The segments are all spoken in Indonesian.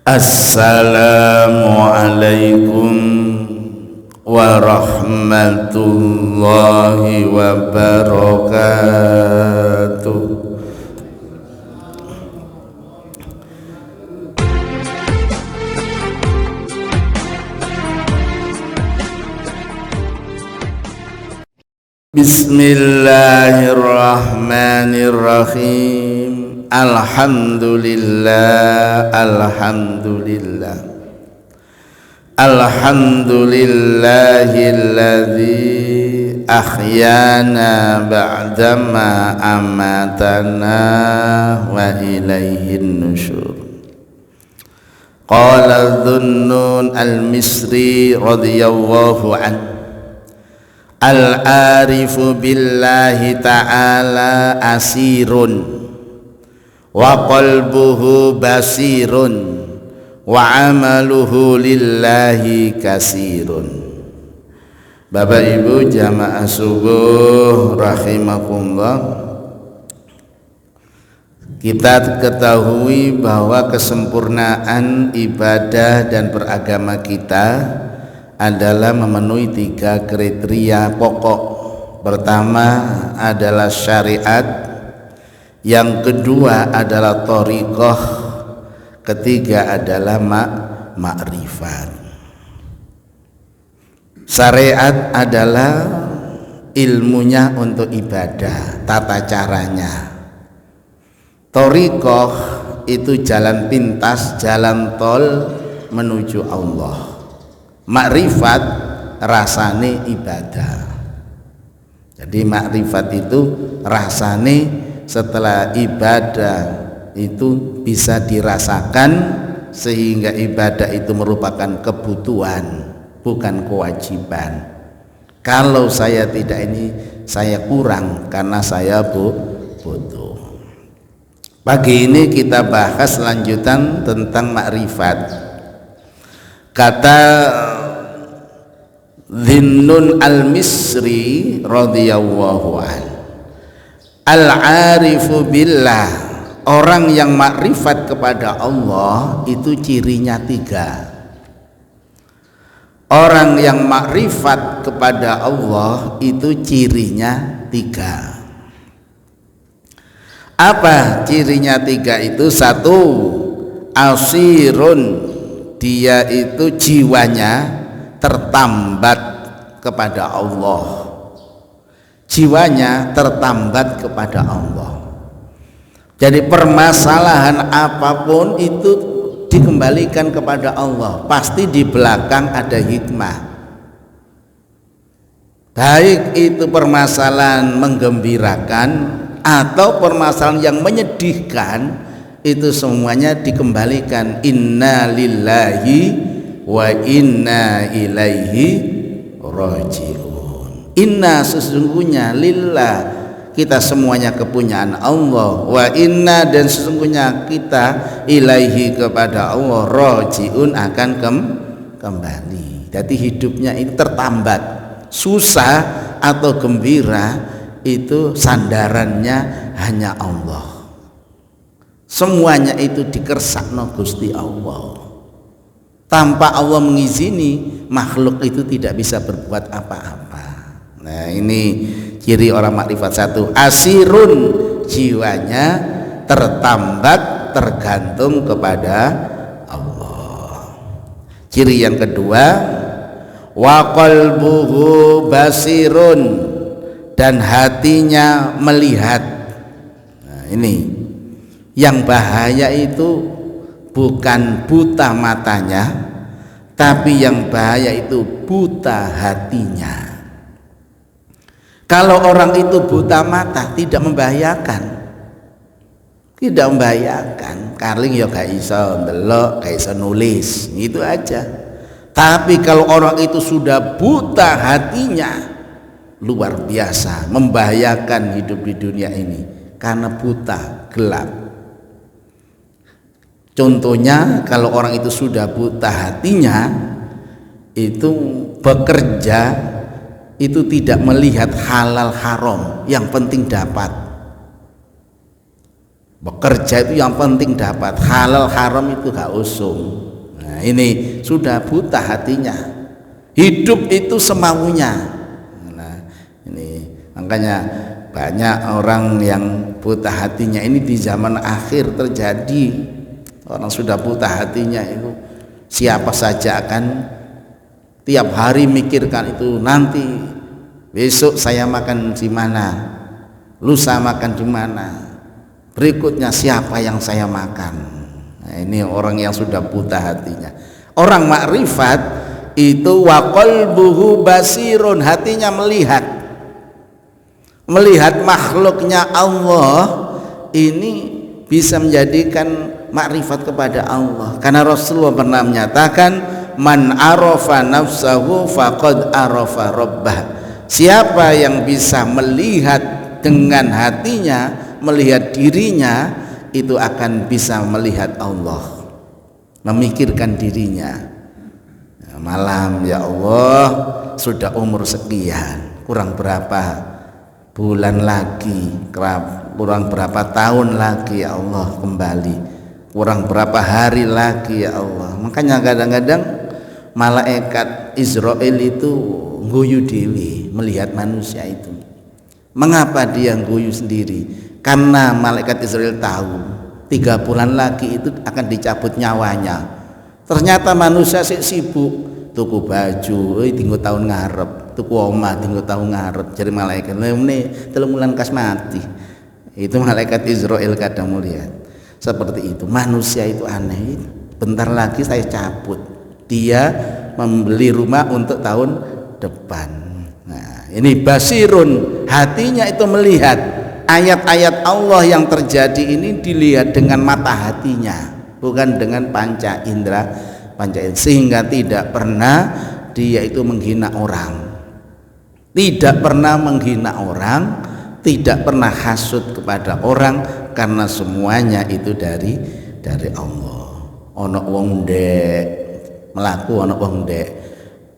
Assalamualaikum warahmatullahi wabarakatuh. Bismillahirrahmanirrahim. Alhamdulillah, alhamdulillah, alhamdulillahilladzi ahyana ba'dama amatana wa ilaihin nusyur. Qala Dhunnun al-Misri radhiyallahu anhu, al-arifu billahi ta'ala asirun wa qalbuhu basirun wa amaluhu lillahi kasirun. Bapak Ibu jamaah subuh rahimakumullah, kita ketahui bahwa kesempurnaan ibadah dan beragama kita adalah memenuhi 3 kriteria pokok. Pertama adalah syariat, yang kedua adalah thariqah, ketiga adalah makrifat. Syariat adalah ilmunya untuk ibadah, tata caranya. Thariqah itu jalan pintas, jalan tol menuju Allah. Makrifat rasane ibadah. Jadi makrifat itu rasane setelah ibadah itu bisa dirasakan, sehingga ibadah itu merupakan kebutuhan bukan kewajiban. Kalau saya tidak ini, saya kurang karena saya butuh. Pagi ini kita bahas lanjutan tentang makrifat. Kata Dhunnun al-Misri radhiyallahu anhu, al-arifu billah, orang yang makrifat kepada Allah itu cirinya 3. Orang yang makrifat kepada Allah itu cirinya 3. Apa cirinya 3 itu? 1, asirun, dia itu jiwanya tertambat kepada Allah. Jiwanya tertambat kepada Allah. Jadi permasalahan apapun itu dikembalikan kepada Allah. Pasti di belakang ada hikmah. Baik itu permasalahan menggembirakan atau permasalahan yang menyedihkan, itu semuanya dikembalikan. Inna lillahi wa inna ilaihi raji'un. Inna, sesungguhnya, lillah, kita semuanya kepunyaan Allah, wa inna, dan sesungguhnya kita, ilaihi, kepada Allah, raji'un, akan kembali. Jadi hidupnya ini tertambat. Susah atau gembira itu sandarannya hanya Allah. Semuanya itu dikersakno Gusti Allah. Tanpa Allah mengizini, makhluk itu tidak bisa berbuat apa-apa. Nah, ini ciri orang makrifat. 1, asirun, jiwanya tertambat, tergantung kepada Allah. Ciri yang kedua, wa qalbuhu basirun, dan hatinya melihat. Nah, ini yang bahaya itu bukan buta matanya, tapi yang bahaya itu buta hatinya. Kalau orang itu buta mata tidak membahayakan, tidak membahayakan. Karling ya gak iso ndelok, gak iso nulis, itu aja. Tapi kalau orang itu sudah buta hatinya, luar biasa, membahayakan hidup di dunia ini karena buta, gelap. Contohnya kalau orang itu sudah buta hatinya, itu bekerja itu tidak melihat halal haram, yang penting dapat. Bekerja itu yang penting dapat, halal haram itu gak usung. Nah, ini sudah buta hatinya. Hidup itu semaunya. Nah, ini makanya banyak orang yang buta hatinya ini di zaman akhir terjadi. Orang sudah buta hatinya itu siapa saja akan tiap hari mikirkan itu, nanti besok saya makan di mana, lusa makan di mana, berikutnya siapa yang saya makan. Nah, ini orang yang sudah buta hatinya. Orang makrifat itu wa qalbuhu basirun, hatinya melihat makhluknya Allah, ini bisa menjadikan makrifat kepada Allah. Karena Rasulullah pernah menyatakan, man arafa nafsahu faqad arafa rabbah. Siapa yang bisa melihat dengan hatinya, melihat dirinya, itu akan bisa melihat Allah, memikirkan dirinya. Malam, ya Allah, sudah umur sekian, kurang berapa bulan lagi, kurang berapa tahun lagi ya Allah kembali, kurang berapa hari lagi ya Allah. Makanya kadang-kadang malaikat Israel itu guyu dewi melihat manusia itu. Mengapa dia guyu sendiri? Karena malaikat Israel tahu 3 bulan lagi itu akan dicabut nyawanya. Ternyata manusia sibuk tuku baju, tinggal tahun ngarep, tuku omah tinggal tahun ngarep. Jadi malaikat ini 3 bulan kas mati. Itu malaikat Israel kadang melihat seperti itu. Manusia itu aneh, bentar lagi saya cabut, dia membeli rumah untuk tahun depan. Nah, ini basirun, hatinya itu melihat ayat-ayat Allah yang terjadi ini, dilihat dengan mata hatinya, bukan dengan panca indera, sehingga tidak pernah dia itu menghina orang, tidak pernah menghina orang, tidak pernah hasud kepada orang, karena semuanya itu dari Allah. Ono wong ndek melaku, ono wong ndek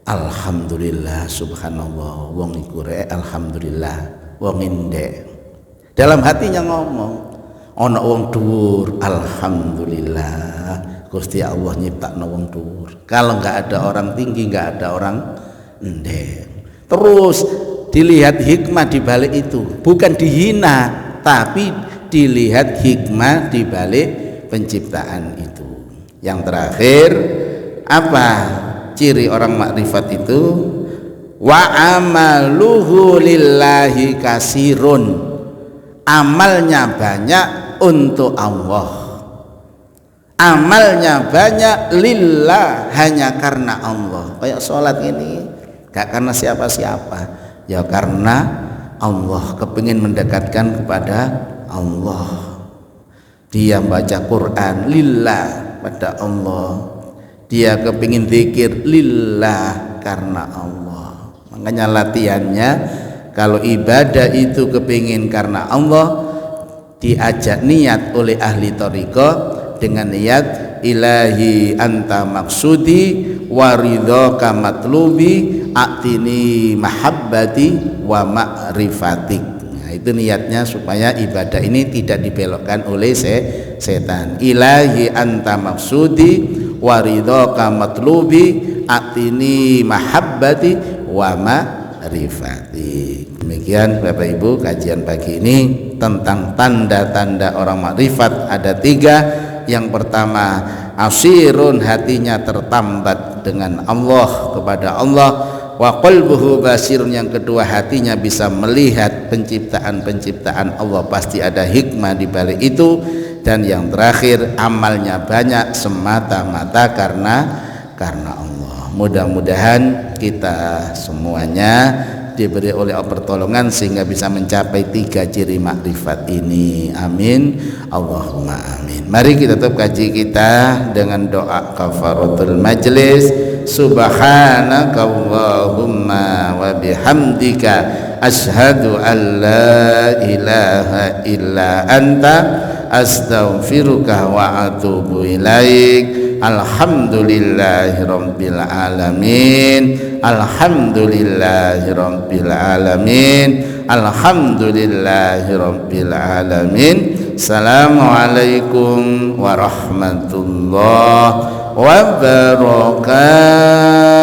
alhamdulillah subhanallah, wong iku rek alhamdulillah, wong ndek dalam hatinya ngomong. Ono wong dhuwur alhamdulillah, Gusti Allah nyiptakno wong dhuwur. Kalau nggak ada orang tinggi, nggak ada orang ndek. Terus dilihat hikmah di balik itu, bukan dihina, tapi dilihat hikmah di balik penciptaan itu. Yang terakhir, apa ciri orang makrifat itu? Wa amaluhu lillahi kasirun, amalnya banyak untuk Allah, amalnya banyak lillah, hanya karena Allah. Kayak sholat ini gak karena siapa-siapa, ya karena Allah, kepingin mendekatkan kepada Allah. Dia baca Quran lillah, pada Allah. Dia kepingin zikir lillah, karena Allah. Makanya latihannya, kalau ibadah itu kepingin karena Allah, diajak niat oleh ahli thariqah dengan niat ilahi anta maksudi waridhaka matlubi atini mahabbati wa ma'rifatik. Nah, itu niatnya supaya ibadah ini tidak dibelokkan oleh setan. Ilahi anta maksudi waridhaka matlubi atini mahabbati wa ma'rifati. Demikian Bapak Ibu, kajian pagi ini tentang tanda-tanda orang makrifat ada 3. Yang pertama, asirun, hatinya tertambat dengan Allah, kepada Allah. Wa qalbuhu basirun, yang kedua hatinya bisa melihat penciptaan-penciptaan Allah, pasti ada hikmah di balik itu. Dan yang terakhir, amalnya banyak semata-mata karena Allah. Mudah-mudahan kita semuanya diberi oleh Allah pertolongan sehingga bisa mencapai 3 ciri makrifat ini. Amin, Allahumma amin. Mari kita tutup kaji kita dengan doa kafaratul majlis. Subhanaka Allahumma wa bihamdika asyhadu an la ilaha illa anta astaghfiruka wa atubu ilaik. Alhamdulillahi rabbil alamin. Alhamdulillahi rabbil alamin. Alhamdulillahi rabbil alamin. Assalamualaikum warahmatullahi wabarakatuh.